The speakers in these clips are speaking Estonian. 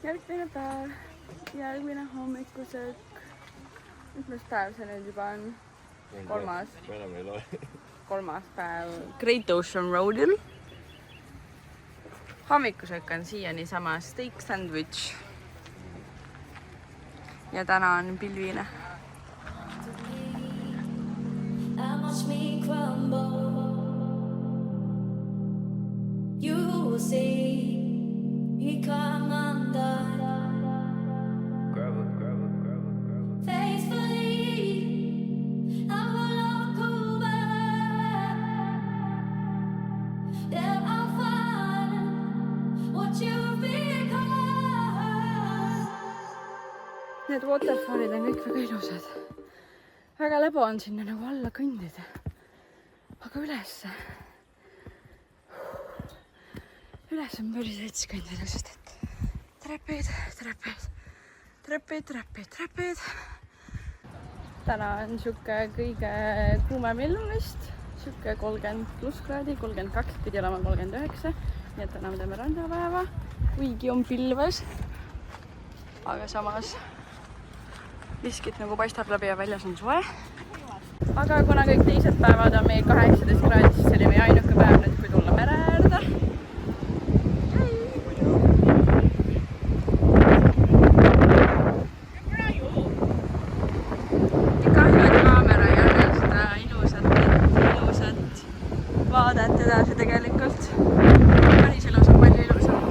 Järgmine päev, järgmine hommikusöök. Mis päev see nüüd juba on? Kolmas päev Great Ocean Roadil. Hommikusöök on siiani sama steak sandwich. Ja täna on pilvine. You will see me come undone. Faithfully, I will walk over. There I'll find what you've become. Need waterfallid on kõik väga ilusad. Väga lebo on sinna nagu alla kõndida. Aga ülesse on päris rets kõndida, sest et trepid. Täna on siuke kõige kuumem ilm vist. Siuke 30+ kraadi, 32, pidi olema 39. Nii et täna me teeme randapäeva, kuigi on pilves. Aga samas viskid nagu paistab läbi ja väljas on soe. Aga kuna kõik teised päevad on meil 18 kraadi, siis see oli meie ainuke päev nüüd, kui tulla mere äärde. Vaadet edasi tegelikult. Päris ilus on palju ilusam.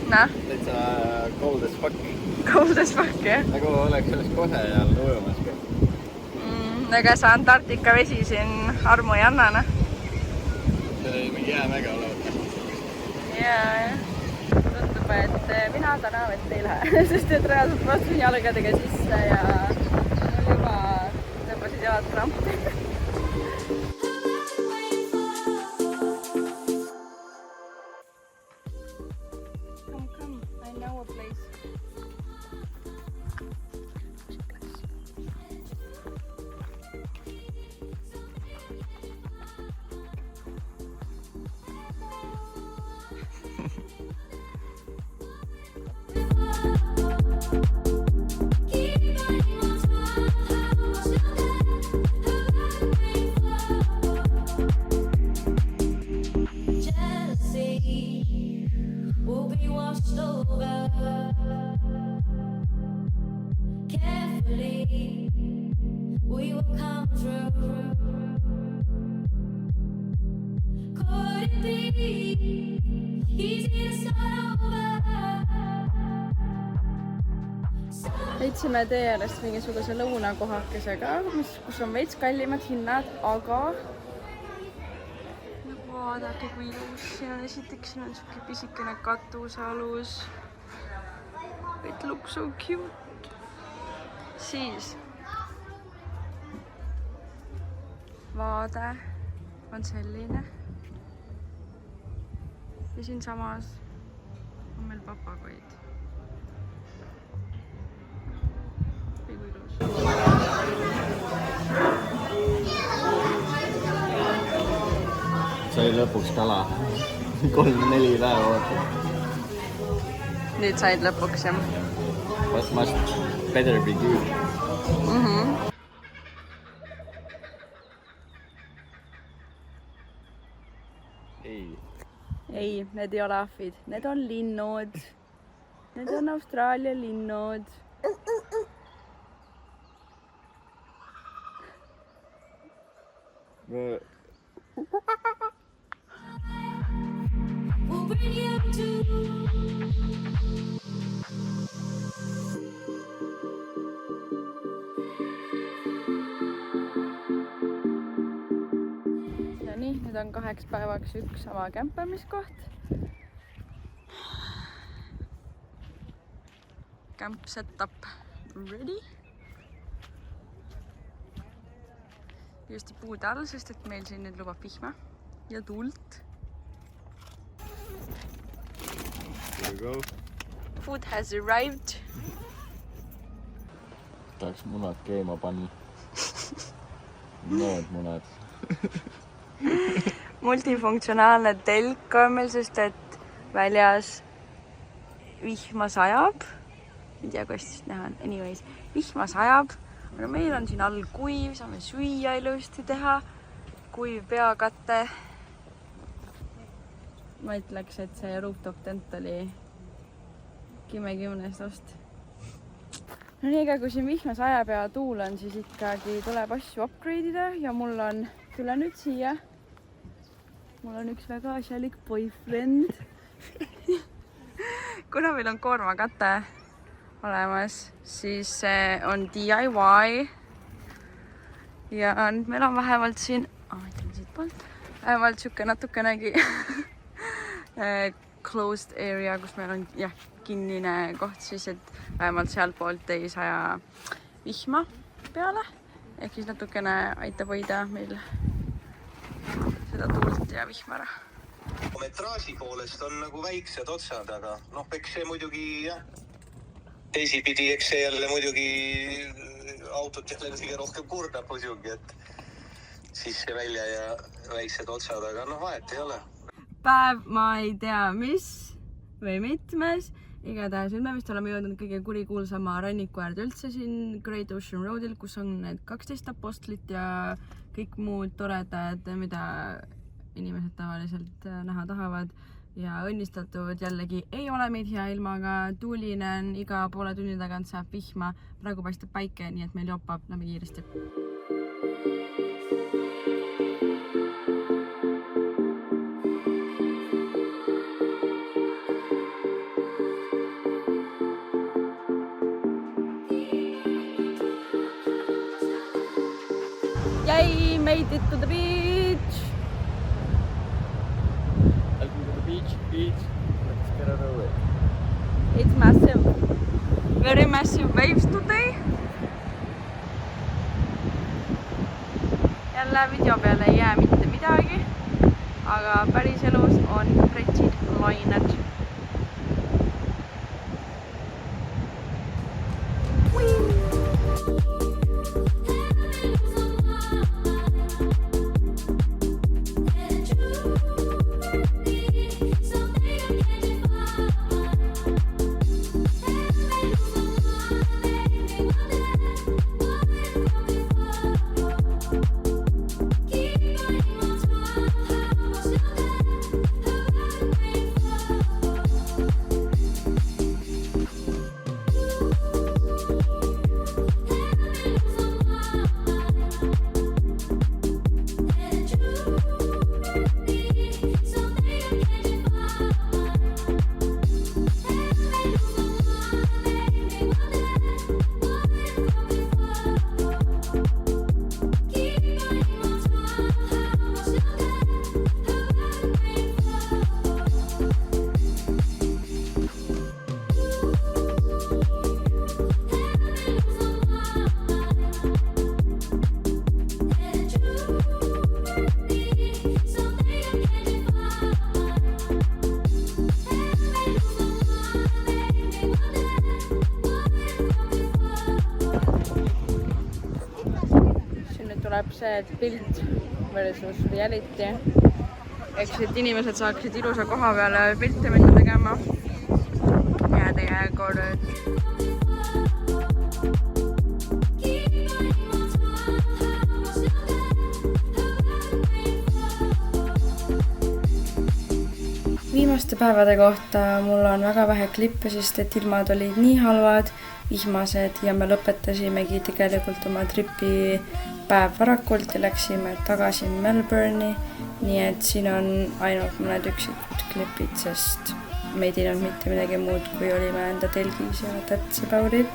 Nah? Täitsa cold as fuck. Cold as fuck, jah? Nagu oleks selles kohe ajal ujumas. Ega see Antarktika vesi siin armu ei annana. See oli mingi jäämäge olevat. Jaa. Tundub, et mina täna vett ei lähe, sest et reaalselt vastusin jalgadega sisse ja mul juba tõmbasid jalad krampi. Come, I know a place. We will come through. Could it be easy to start over? Leidsime tee äärest mingisuguse lõunakohakesega, kus on veits kallimad hinnad, aga vaadake kui ilus. Siin on esiteks siin on siuke pisikene katusealus. It looks so cute. Siis vaade on selline ja siin samas on meil papagoid. Kui ilus. Sai lõpuks kala. 3-4 päeva ootab. Nüüd said lõpuks, jah? What must better be good? Ei, need ei ole ahvid. Need on linnud. Need on Austraalia linnud. Nii, nüüd on 2 päevaks üks sama kämpamiskoht. Camp setup ready. ilusti puude all, sest et meil siin nüüd lubab vihma ja tuult. Here we go. Food has arrived. Tahaks munad keema panna. Need munad. Multifunktsionaalne telk on meil, sest et väljas vihma sajab. Ei tea, kuidas siis näha on. Anyways, vihma sajab. Aga meil on siin all kuiv, saame süüa ilusti teha. Kuiv peakate. Ma ütleks, et see rooftop tent oli 10 ost. No nii, aga kui siin vihma sajab ja tuul on, siis ikkagi tuleb asju upgrade ida ja mul on, tule nüüd siia. Mul on üks väga asjalik boyfriend. Kuna meil on koormakate olemas, siis see on DIY. Ja nüüd meil on vähemalt siin, vähemalt siuke natukenegi closed area, kus meil on kinnine koht siis, et vähemalt sealt poolt ei saja vihma peale. Ehk siis natukene aitab hoida meil seda tuult ja vihma ära. Metraaži poolest on nagu väiksed otsad, aga eks see muidugi teisipidi, eks see jälle muidugi autot jälle kõige rohkem kurnab muidugi, et siis see välja ja väiksed otsad, aga vahet ei ole. Päev, ma ei tea, mis või mitmes. Igatahes nüüd me vist oleme jõudnud kõige kurikuulsama ranniku äärde üldse siin Great Ocean Roadil, kus on need 12 apostlit ja kõik muud toredad, mida inimesed tavaliselt näha tahavad. Ja õnnistatud jällegi ei ole meid hea ilmaga, tuuline on, iga poole tunni tagant saab vihma, praegu paistab päike, nii et meil jopab, lähme kiiresti. Yay, made it to the beach! Welcome to the beach. Let's get out of the way. It's massive. Very massive waves today. Jälle video peale ei jää mitte midagi, aga päris elus on pretsid lained. Tuleb see pilt versus reality. Eks et inimesed saaksid ilusa koha peale pilte minna tegema. Jääda jääkord. Viimaste päevade kohta mul on väga vähe klippe, sest et ilmad olid nii halvad, vihmased ja me lõpetasimegi tegelikult oma tripi päev varakult ja läksime tagasi Melbourne'i, nii et siin on ainult mõned üksikud klipid, sest me ei teinud mitte midagi muud, kui olime enda telgis ja that's about it.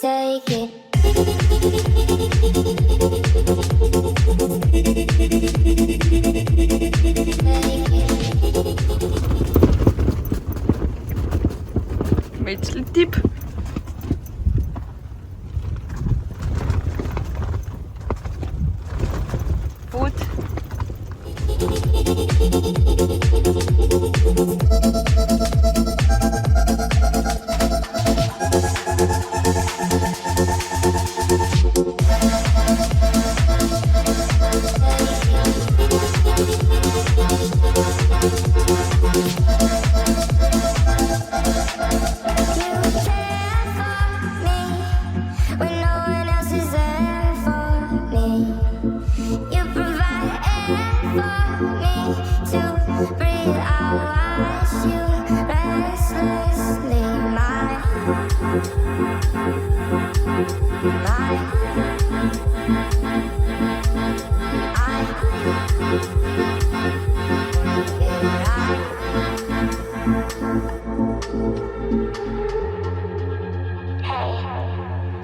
Take it.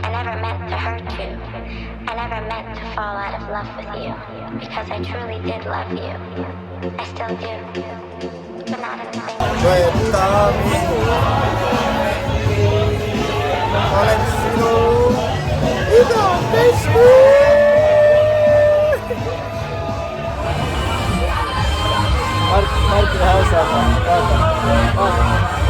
I never meant to hurt you. I never meant to fall out of love with you. Because I truly did love you. I still do. But not in the same way. Mark the house up.